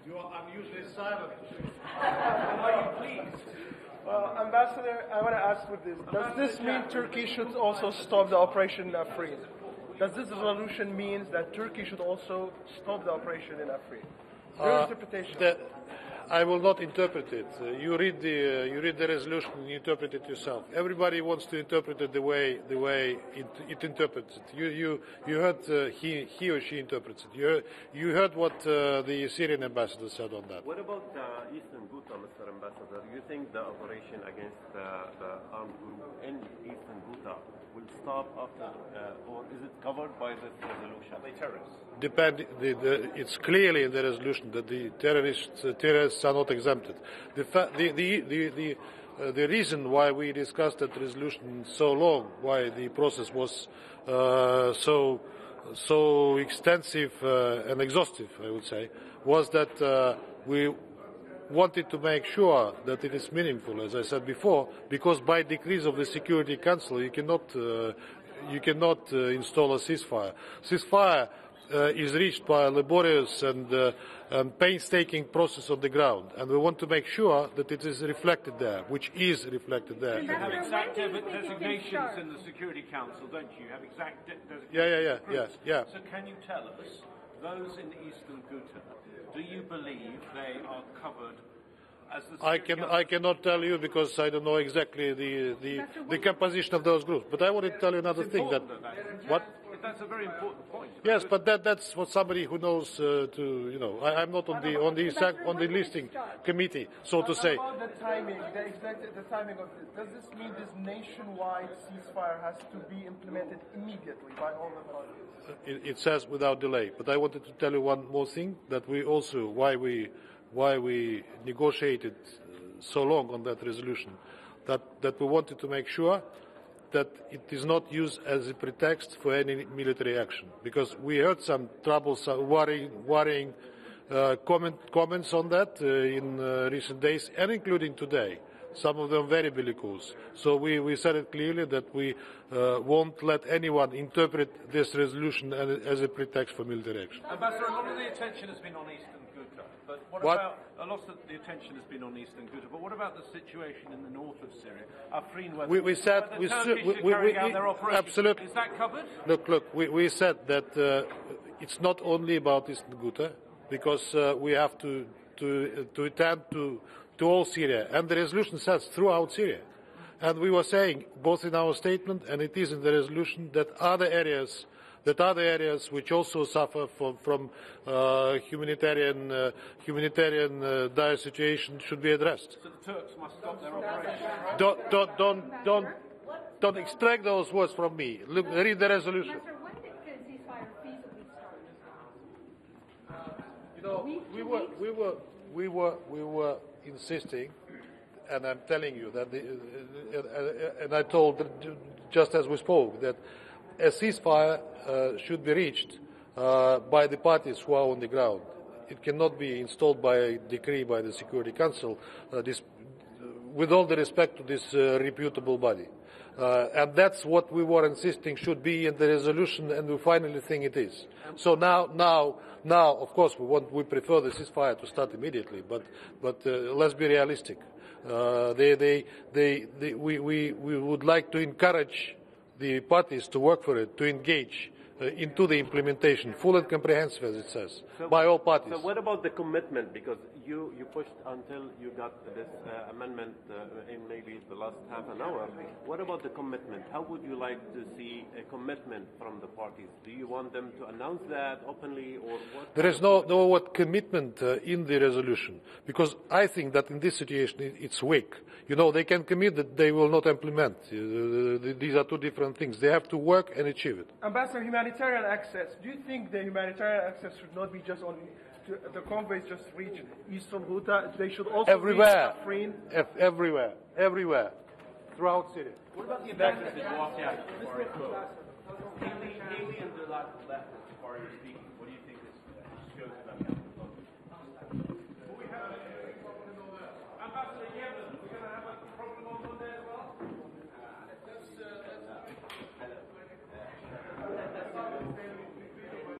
I'm usually silent. Are you pleased? Well, Ambassador, I want to ask with this. Does this mean Turkey should also stop the operation in Afrin? Does this resolution mean that Turkey should also stop the operation in Afrin? Your interpretation. I will not interpret it. You read the resolution and you interpret it yourself. Everybody wants to interpret it the way it interprets it. You heard he or she interprets it. You heard what the Syrian ambassador said on that. What about Eastern Ghouta, Mr. Ambassador? You think the operation against the armed group in Eastern Ghouta will stop after, or is it covered by this resolution? The terrorists. It's clearly in the resolution that the terrorists are not exempted. The reason why we discussed that resolution so long, why the process was so extensive and exhaustive, I would say, was that we wanted to make sure that it is meaningful, as I said before, because by decrees of the Security Council you cannot install a ceasefire. Ceasefire is reached by a laborious and painstaking process on the ground, and we want to make sure that it is reflected there, which is reflected there. You have exact designations in the Security Council, don't you? You have exact designations. Yeah. So can you tell us, those in Eastern Ghouta, do you believe they are covered as the I cannot tell you because I don't know exactly the composition of those groups. But I want to tell you another thing that what. That's a very important point. Yes, but that's what somebody who knows I'm not on the listing committee, so to say. About the timing, the timing of this. Does this mean this nationwide ceasefire has to be implemented immediately by all the parties? It says without delay. But I wanted to tell you one more thing, that we also why we negotiated so long on that resolution, that we wanted to make sure that it is not used as a pretext for any military action, because we heard some troublesome, worrying comments on that in recent days, and including today. Some of them very bellicose. So we said it clearly that we won't let anyone interpret this resolution as a pretext for military action. Ambassador, a lot of the attention has been on Eastern Ghouta, but what about a lot of the attention has been on Eastern Ghouta? But what about the situation in the north of Syria, Afrin, where we said the Turkish are carrying out their operation? Absolutely. Is that covered? Look. We said that it's not only about Eastern Ghouta, because we have to attend to all Syria, and the resolution says throughout Syria. And we were saying, both in our statement and it is in the resolution, that other areas which also suffer from humanitarian dire situation should be addressed. So the Turks must stop their operation. Don't extract those words from me. Look, read the resolution. When did the ceasefire feasibly start? We were insisting, and I'm telling you that, and I told just as we spoke that a ceasefire should be reached by the parties who are on the ground. It cannot be installed by a decree by the Security Council, with all the respect to this reputable body. And that's what we were insisting should be in the resolution, and we finally think it is. So now, of course, we prefer the ceasefire to start immediately, but let's be realistic. We would like to encourage the parties to work for it, to engage into the implementation, full and comprehensive, as it says, by all parties. So what about the commitment? Because you pushed until you got this amendment in maybe the last half an hour. What about the commitment? How would you like to see a commitment from the parties? Do you want them to announce that openly, or what? There is no commitment in the resolution, because I think that in this situation it's weak. They can commit that they will not implement. These are two different things. They have to work and achieve it. Ambassador, humanitarian access. Do you think the humanitarian access should not be just on the convoys just reach Eastern Ghouta? They should also everywhere, reach Afrin? everywhere, throughout Syria. What about the ambassadors that go off the act before I quote? Haley and the left before you're speaking. What do you think this shows about?